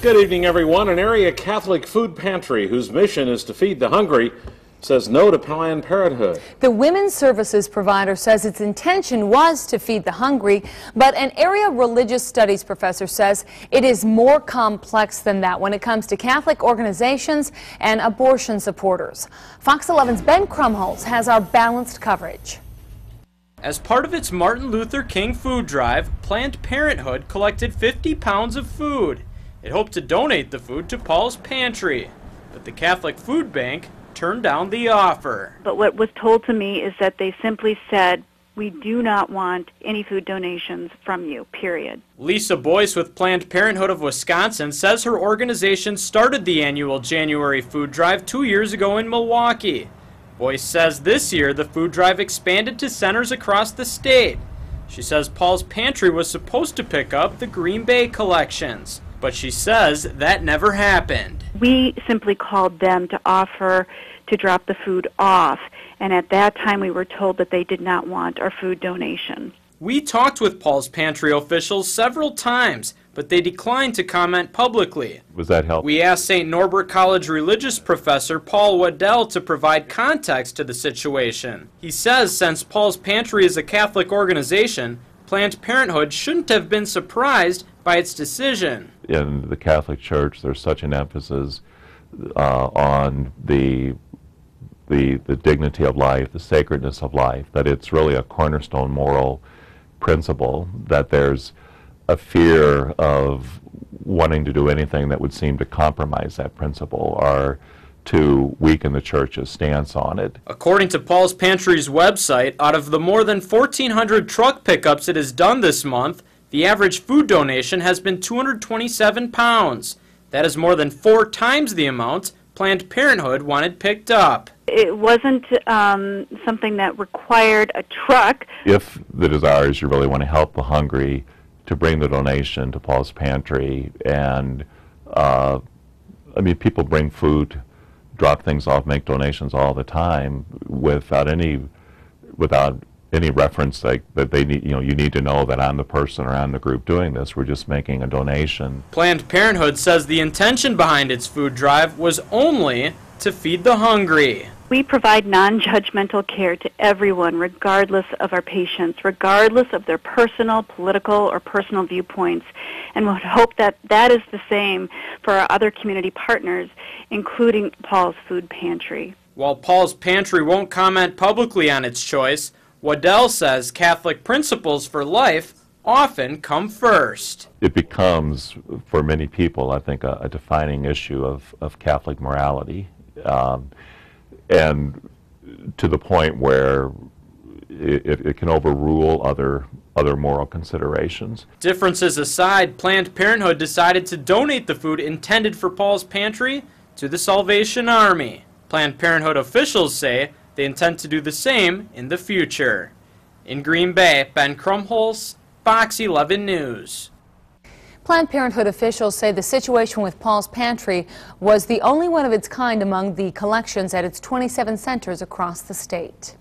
Good evening, everyone. An area Catholic food pantry whose mission is to feed the hungry says no to Planned Parenthood. The women's services provider says its intention was to feed the hungry, but an area religious studies professor says it is more complex than that when it comes to Catholic organizations and abortion supporters. Fox 11's Ben Krumholz has our balanced coverage. As part of its Martin Luther King food drive, Planned Parenthood collected 50 pounds of food. It hoped to donate the food to Paul's Pantry, but the Catholic Food Bank turned down the offer. But what was told to me is that they simply said, we do not want any food donations from you, period. Lisa Boyce with Planned Parenthood of Wisconsin says her organization started the annual January food drive 2 years ago in Milwaukee. Boyce says this year the food drive expanded to centers across the state. She says Paul's Pantry was supposed to pick up the Green Bay collections, but she says that never happened. We simply called them to offer to drop the food off, and at that time we were told that they did not want our food donation. We talked with Paul's Pantry officials several times, but they declined to comment publicly. Was that helpful? We asked St. Norbert College religious professor Paul Waddell to provide context to the situation. He says since Paul's Pantry is a Catholic organization, Planned Parenthood shouldn't have been surprised by its decision. In the Catholic Church, there's such an emphasis on the dignity of life, the sacredness of life, that it's really a cornerstone moral principle, that there's a fear of wanting to do anything that would seem to compromise that principle or to weaken the Church's stance on it. According to Paul's Pantry's website, out of the more than 1,400 truck pickups it has done this month, the average food donation has been 227 pounds. That is more than 4 times the amount Planned Parenthood wanted picked up. It wasn't something that required a truck. If the desire is you really want to help the hungry, to bring the donation to Paul's Pantry, and I mean, people bring food, drop things off, make donations all the time without any reference like that they need, you need to know that I'm the person or I'm the group doing this. We're just making a donation. Planned Parenthood says the intention behind its food drive was only to feed the hungry. We provide non-judgmental care to everyone, regardless of our patients, regardless of their personal, political, or personal viewpoints, and would hope that that is the same for our other community partners, including Paul's Food Pantry. While Paul's Pantry won't comment publicly on its choice, Waddell says Catholic principles for life often come first. It becomes, for many people, I think, a defining issue of Catholic morality. And to the point where it can overrule other moral considerations. Differences aside, Planned Parenthood decided to donate the food intended for Paul's Pantry to the Salvation Army. Planned Parenthood officials say they intend to do the same in the future. In Green Bay, Ben Krumholz, Fox 11 News. Planned Parenthood officials say the situation with Paul's Pantry was the only one of its kind among the collections at its 27 centers across the state.